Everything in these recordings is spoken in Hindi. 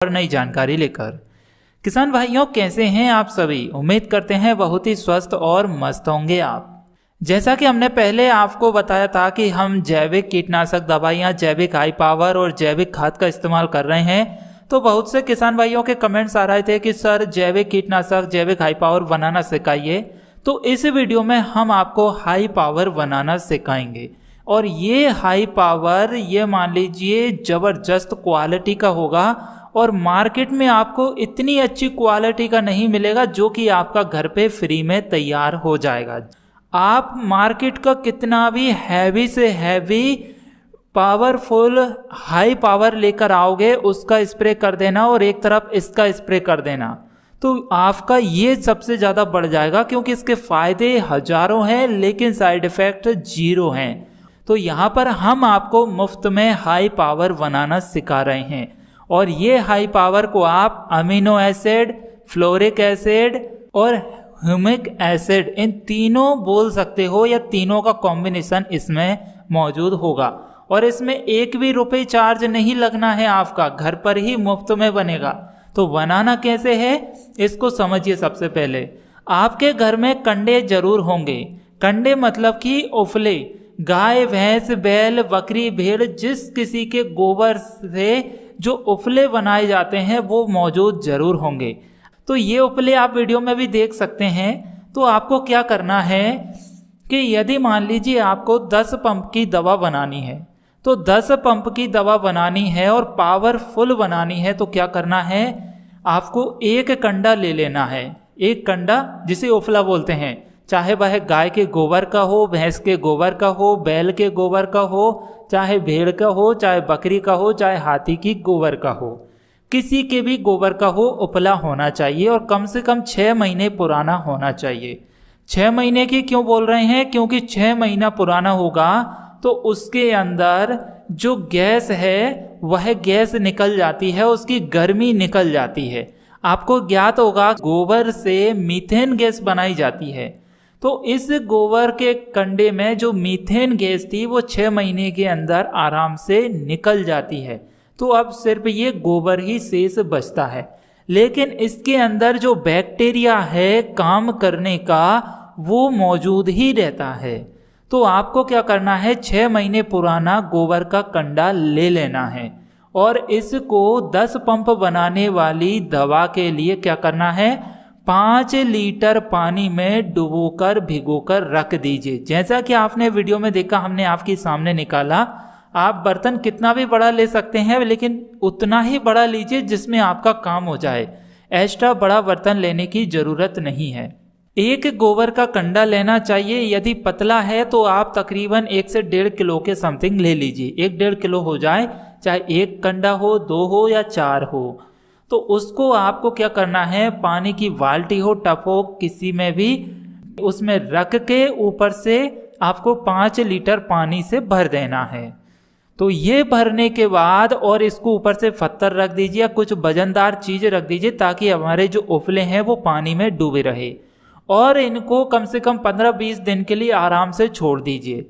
और नई जानकारी लेकर। किसान भाइयों, कैसे हैं आप सभी? उम्मीद करते हैं बहुत ही स्वस्थ और मस्त होंगे आप। जैसा कि हमने पहले आपको बताया था कि हम जैविक कीटनाशक दवाइयाँ, जैविक हाई पावर और जैविक खाद का इस्तेमाल कर रहे हैं। तो बहुत से किसान भाइयों के कमेंट्स आ रहे थे कि सर जैविक कीटनाशक, जैविक हाई पावर बनाना सिखाइए। तो इस वीडियो में हम आपको हाई पावर बनाना सिखाएंगे। और ये हाई पावर, ये मान लीजिए जबरदस्त क्वालिटी का होगा और मार्केट में आपको इतनी अच्छी क्वालिटी का नहीं मिलेगा जो कि आपका घर पे फ्री में तैयार हो जाएगा। आप मार्केट का कितना भी हैवी से हैवी पावरफुल हाई पावर लेकर आओगे, उसका स्प्रे कर देना और एक तरफ इसका स्प्रे कर देना, तो आपका ये सबसे ज़्यादा बढ़ जाएगा, क्योंकि इसके फायदे हजारों हैं लेकिन साइड इफेक्ट जीरो हैं। तो यहाँ पर हम आपको मुफ्त में हाई पावर बनाना सिखा रहे हैं। और ये हाई पावर को आप अमीनो एसिड, फ्लोरिक एसिड और ह्यूमिक एसिड, इन तीनों बोल सकते हो, या तीनों का कॉम्बिनेशन इसमें मौजूद होगा। और इसमें एक भी रुपये चार्ज नहीं लगना है, आपका घर पर ही मुफ्त में बनेगा। तो बनाना कैसे है इसको समझिए। सबसे पहले आपके घर में कंडे जरूर होंगे। कंडे मतलब कि उफले, गाय, भैंस, बैल, बकरी, भेड़, जिस किसी के गोबर से जो उपले बनाए जाते हैं वो मौजूद जरूर होंगे। तो ये उपले आप वीडियो में भी देख सकते हैं। तो आपको क्या करना है कि यदि मान लीजिए आपको 10 पंप की दवा बनानी है, तो 10 पंप की दवा बनानी है और पावरफुल बनानी है, तो क्या करना है, आपको एक कंडा ले लेना है। एक कंडा जिसे उपला बोलते हैं, चाहे वह गाय के गोबर का हो, भैंस के गोबर का हो, बैल के गोबर का हो, चाहे भेड़ का हो, चाहे बकरी का हो, चाहे हाथी की गोबर का हो, किसी के भी गोबर का हो, उपला होना चाहिए और कम से कम 6 महीने पुराना होना चाहिए। 6 महीने की क्यों बोल रहे हैं? क्योंकि 6 महीना पुराना होगा तो उसके अंदर जो गैस है वह गैस निकल जाती है, उसकी गर्मी निकल जाती है। आपको ज्ञात होगा गोबर से मीथेन गैस बनाई जाती है। तो इस गोबर के कंडे में जो मीथेन गैस थी वो 6 महीने के अंदर आराम से निकल जाती है। तो अब सिर्फ ये गोबर ही शेष बचता है, लेकिन इसके अंदर जो बैक्टीरिया है काम करने का वो मौजूद ही रहता है। तो आपको क्या करना है, 6 महीने पुराना गोबर का कंडा ले लेना है और इसको 10 पंप बनाने वाली दवा के लिए क्या करना है, 5 लीटर पानी में डुबोकर भिगोकर रख दीजिए। जैसा कि आपने वीडियो में देखा, हमने आपके सामने निकाला। आप बर्तन कितना भी बड़ा ले सकते हैं, लेकिन उतना ही बड़ा लीजिए जिसमें आपका काम हो जाए। एक्स्ट्रा बड़ा बर्तन लेने की जरूरत नहीं है। एक गोबर का कंडा लेना चाहिए। यदि पतला है तो आप तकरीबन 1 से 1.5 किलो के समथिंग ले लीजिए। 1-1.5 किलो हो जाए, चाहे एक कंडा हो, 2 हो या 4 हो। तो उसको आपको क्या करना है, पानी की बाल्टी हो, टब हो, किसी में भी उसमें रख के ऊपर से आपको 5 लीटर पानी से भर देना है। तो ये भरने के बाद और इसको ऊपर से पत्थर रख दीजिए या कुछ वजनदार चीज रख दीजिए, ताकि हमारे जो उपले हैं वो पानी में डूबे रहे। और इनको कम से कम 15-20 दिन के लिए आराम से छोड़ दीजिए।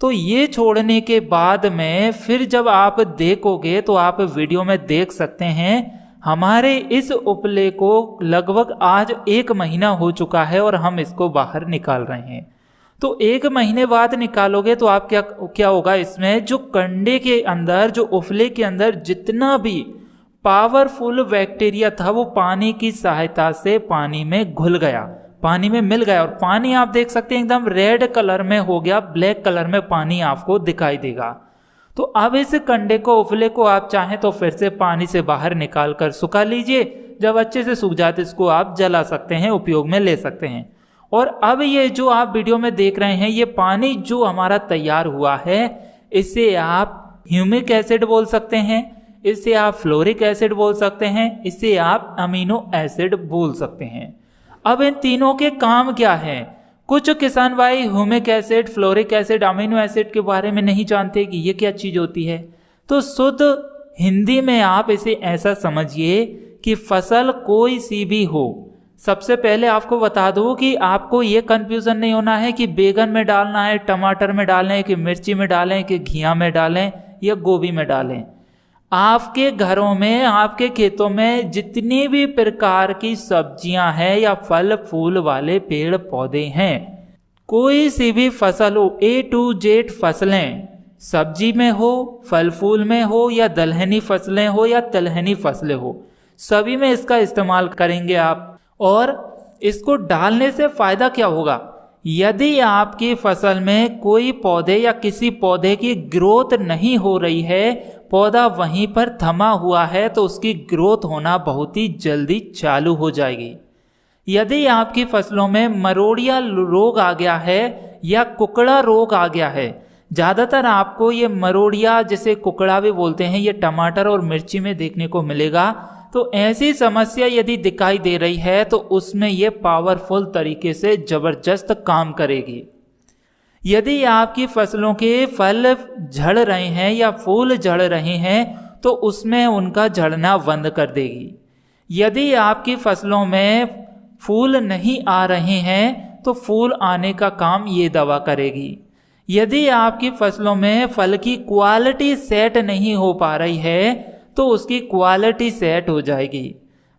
तो ये छोड़ने के बाद में फिर जब आप देखोगे तो आप वीडियो में देख सकते हैं, हमारे इस उपले को लगभग आज 1 महीना हो चुका है और हम इसको बाहर निकाल रहे हैं। तो 1 महीने बाद निकालोगे तो आप क्या होगा, इसमें जो कंडे के अंदर, जो उपले के अंदर जितना भी पावरफुल बैक्टीरिया था वो पानी की सहायता से पानी में घुल गया, पानी में मिल गया। और पानी आप देख सकते हैं एकदम रेड कलर में हो गया, ब्लैक कलर में पानी आपको दिखाई देगा। तो अब इस कंडे को, उपले को आप चाहें तो फिर से पानी से बाहर निकाल कर सुखा लीजिए। जब अच्छे से सूख जाए तो इसको आप जला सकते हैं, उपयोग में ले सकते हैं। और अब ये जो आप वीडियो में देख रहे हैं, ये पानी जो हमारा तैयार हुआ है, इसे आप ह्यूमिक एसिड बोल सकते हैं, इसे आप फ्लोरिक एसिड बोल सकते हैं, इसे आप अमीनो एसिड बोल सकते हैं। अब इन तीनों के काम क्या है? कुछ किसान भाई humic acid, fluoric acid, amino acid के बारे में नहीं जानते कि ये क्या चीज होती है। तो शुद्ध हिंदी में आप इसे ऐसा समझिए कि फसल कोई सी भी हो, सबसे पहले आपको बता दूं कि आपको ये कंफ्यूजन नहीं होना है कि बैगन में डालना है, टमाटर में डालें, कि मिर्ची में डालें, कि घिया में डालें या गोभी में डालें। आपके घरों में, आपके खेतों में जितनी भी प्रकार की सब्जियां हैं या फल फूल वाले पेड़ पौधे हैं, कोई सी भी फसल हो, A to Z फसलें, सब्जी में हो, फल फूल में हो, या दलहनी फसलें हो या तिलहनी फसलें हो, सभी में इसका इस्तेमाल करेंगे आप। और इसको डालने से फायदा क्या होगा? यदि आपकी फसल में कोई पौधे या किसी पौधे की ग्रोथ नहीं हो रही है, पौधा वहीं पर थमा हुआ है, तो उसकी ग्रोथ होना बहुत ही जल्दी चालू हो जाएगी। यदि आपकी फसलों में मरोड़िया रोग आ गया है या कुकड़ा रोग आ गया है, ज़्यादातर आपको ये मरोड़िया, जिसे कुकड़ा भी बोलते हैं, ये टमाटर और मिर्ची में देखने को मिलेगा। तो ऐसी समस्या यदि दिखाई दे रही है तो उसमें ये पावरफुल तरीके से जबरदस्त काम करेगी। यदि आपकी फसलों के फल झड़ रहे हैं या फूल झड़ रहे हैं तो उसमें उनका झड़ना बंद कर देगी। यदि आपकी फसलों में फूल नहीं आ रहे हैं तो फूल आने का काम ये दवा करेगी। यदि आपकी फसलों में फल की क्वालिटी सेट नहीं हो पा रही है तो उसकी क्वालिटी सेट हो जाएगी।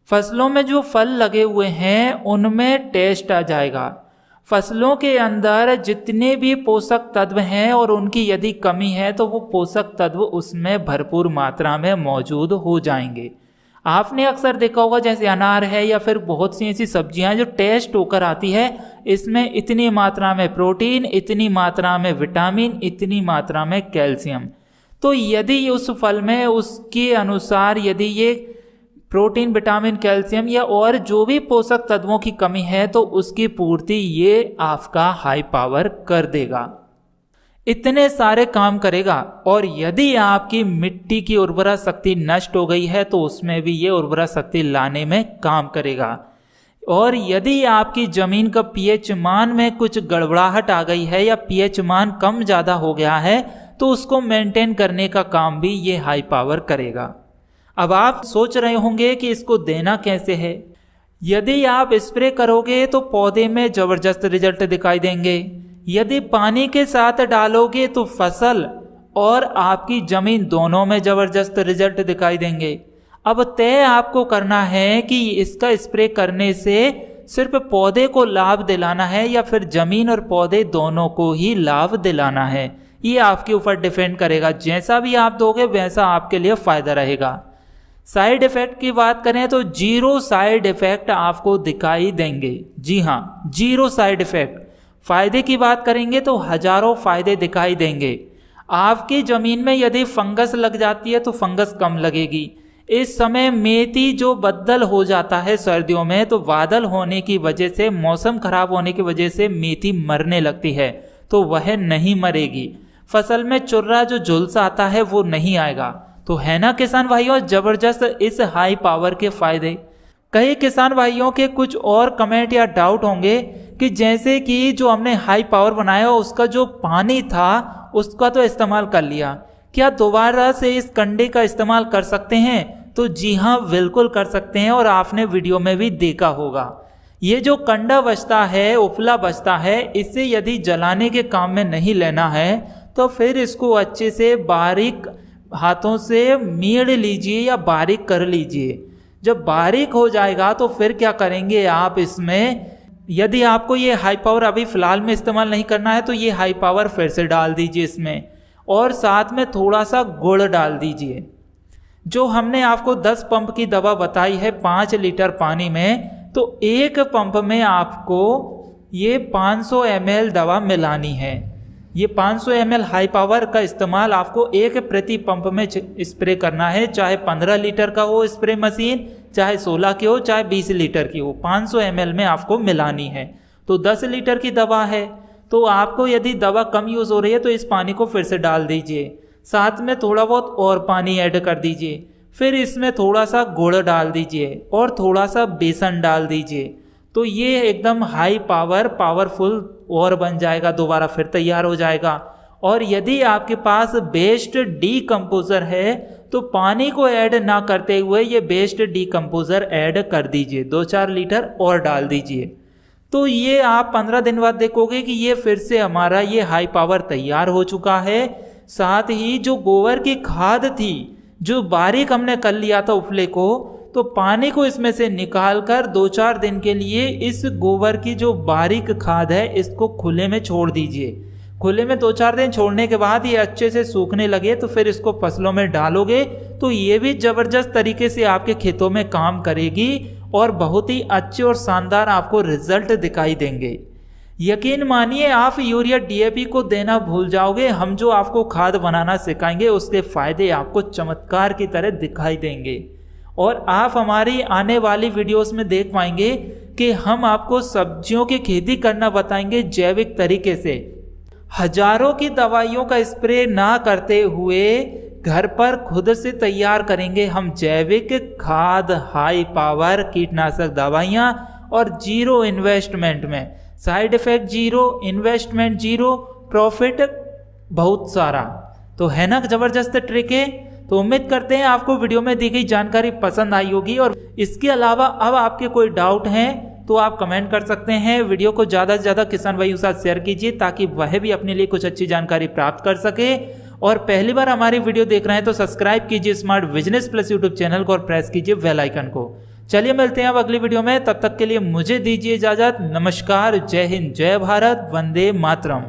फसलों में जो फल लगे हुए हैं उनमें टेस्ट आ जाएगा। फसलों के अंदर जितने भी पोषक तत्व हैं और उनकी यदि कमी है तो वो पोषक तत्व उसमें भरपूर मात्रा में मौजूद हो जाएंगे। आपने अक्सर देखा होगा, जैसे अनार है या फिर बहुत सी ऐसी सब्जियां जो टेस्ट होकर आती है, इसमें इतनी मात्रा में प्रोटीन, इतनी मात्रा में विटामिन, इतनी मात्रा में कैल्शियम। तो यदि उस फल में उसके अनुसार यदि ये प्रोटीन, विटामिन, कैल्शियम या और जो भी पोषक तत्वों की कमी है तो उसकी पूर्ति ये आपका हाई पावर कर देगा, इतने सारे काम करेगा। और यदि आपकी मिट्टी की उर्वरा शक्ति नष्ट हो गई है तो उसमें भी ये उर्वरा शक्ति लाने में काम करेगा। और यदि आपकी जमीन का पीएच मान में कुछ गड़बड़ाहट आ गई है या पीएच मान कम ज़्यादा हो गया है तो उसको मेंटेन करने का काम भी ये हाई पावर करेगा। अब आप सोच रहे होंगे कि इसको देना कैसे है। यदि आप स्प्रे करोगे तो पौधे में जबरदस्त रिजल्ट दिखाई देंगे। यदि पानी के साथ डालोगे तो फसल और आपकी जमीन दोनों में जबरदस्त रिजल्ट दिखाई देंगे। अब तय आपको करना है कि इसका स्प्रे करने से सिर्फ पौधे को लाभ दिलाना है या फिर जमीन और पौधे दोनों को ही लाभ दिलाना है। ये आपके ऊपर डिपेंड करेगा। जैसा भी आप दोगे वैसा आपके लिए फायदा रहेगा। साइड इफेक्ट की बात करें तो 0 साइड इफेक्ट आपको दिखाई देंगे। जी हाँ, 0 साइड इफेक्ट। फायदे की बात करेंगे तो हजारों फायदे दिखाई देंगे। आपकी जमीन में यदि फंगस लग जाती है तो फंगस कम लगेगी। इस समय मेथी जो बदल हो जाता है सर्दियों में, तो बादल होने की वजह से, मौसम खराब होने की वजह से मेथी मरने लगती है, तो वह नहीं मरेगी। फसल में चुर्रा जो झुलसा आता है वो नहीं आएगा। तो है ना किसान भाइयों जबरदस्त इस हाई पावर के फायदे। कई किसान भाइयों के कुछ और कमेंट या डाउट होंगे कि जैसे कि जो हमने हाई पावर बनाया उसका जो पानी था उसका तो इस्तेमाल कर लिया, क्या दोबारा से इस कंडे का इस्तेमाल कर सकते हैं? तो जी हाँ, बिल्कुल कर सकते हैं। और आपने वीडियो में भी देखा होगा, ये जो कंडा बचता है, उपला बचता है, इसे यदि जलाने के काम में नहीं लेना है तो फिर इसको अच्छे से बारीक हाथों से मीड़ लीजिए या बारीक कर लीजिए। जब बारीक हो जाएगा तो फिर क्या करेंगे आप, इसमें यदि आपको ये हाई पावर अभी फिलहाल में इस्तेमाल नहीं करना है तो ये हाई पावर फिर से डाल दीजिए इसमें, और साथ में थोड़ा सा गुड़ डाल दीजिए। जो हमने आपको 10 पंप की दवा बताई है 5 लीटर पानी में, तो एक पंप में आपको ये 500 ml दवा मिलानी है। ये 500 ml हाई पावर का इस्तेमाल आपको एक प्रति पंप में स्प्रे करना है, चाहे 15 लीटर का हो स्प्रे मशीन, चाहे 16 की हो, चाहे 20 लीटर की हो, 500 ml में आपको मिलानी है। तो 10 लीटर की दवा है, तो आपको यदि दवा कम यूज़ हो रही है तो इस पानी को फिर से डाल दीजिए, साथ में थोड़ा बहुत और पानी ऐड कर दीजिए, फिर इसमें थोड़ा सा गुड़ डाल दीजिए और थोड़ा सा बेसन डाल दीजिए। तो ये एकदम हाई पावर पावरफुल और बन जाएगा, दोबारा फिर तैयार हो जाएगा। और यदि आपके पास बेस्ट डीकम्पोजर है तो पानी को ऐड ना करते हुए ये बेस्ट डीकम्पोजर ऐड कर दीजिए, 2-4 लीटर और डाल दीजिए। तो ये आप 15 दिन बाद देखोगे कि ये फिर से हमारा ये हाई पावर तैयार हो चुका है। साथ ही जो गोबर की खाद थी, जो बारीक हमने कर लिया था उपले को, तो पानी को इसमें से निकालकर 2-4 दिन के लिए इस गोबर की जो बारीक खाद है इसको खुले में छोड़ दीजिए। खुले में 2-4 दिन छोड़ने के बाद ये अच्छे से सूखने लगे तो फिर इसको फसलों में डालोगे तो ये भी जबरदस्त तरीके से आपके खेतों में काम करेगी और बहुत ही अच्छे और शानदार आपको रिजल्ट दिखाई देंगे। यकीन मानिए, आप यूरिया डीएपी को देना भूल जाओगे। हम जो आपको खाद बनाना सिखाएंगे उसके फायदे आपको चमत्कार की तरह दिखाई देंगे और आप हमारी आने वाली वीडियोस में देख पाएंगे कि हम आपको सब्जियों की खेती करना बताएंगे जैविक तरीके से। हजारों की दवाइयों का स्प्रे ना करते हुए घर पर खुद से तैयार करेंगे हम जैविक खाद, हाई पावर कीटनाशक दवाइयाँ और जीरो इन्वेस्टमेंट में। Side effect zero, investment zero, profit बहुत सारा। तो है ना जबरदस्त ट्रिक है। तो उम्मीद करते हैं आपको वीडियो में दी गई जानकारी पसंद आई होगी और इसके अलावा अब आपके कोई डाउट हैं तो आप कमेंट कर सकते हैं। वीडियो को ज़्यादा से ज़्यादा किसान भाइयों के साथ शेयर कीजिए ताकि वह भी अपने लिए कुछ अच्छी जानकारी प्राप्त कर सके। और पहली बार हमारी वीडियो देख रहे हैं तो सब्सक्राइब कीजिए smart business plus YouTube channel को और प्रेस कीजिए बेल आइकन को। चलिए मिलते हैं अब अगली वीडियो में, तब तक के लिए मुझे दीजिए इजाजत। नमस्कार, जय हिंद, जय भारत, वंदे मातरम।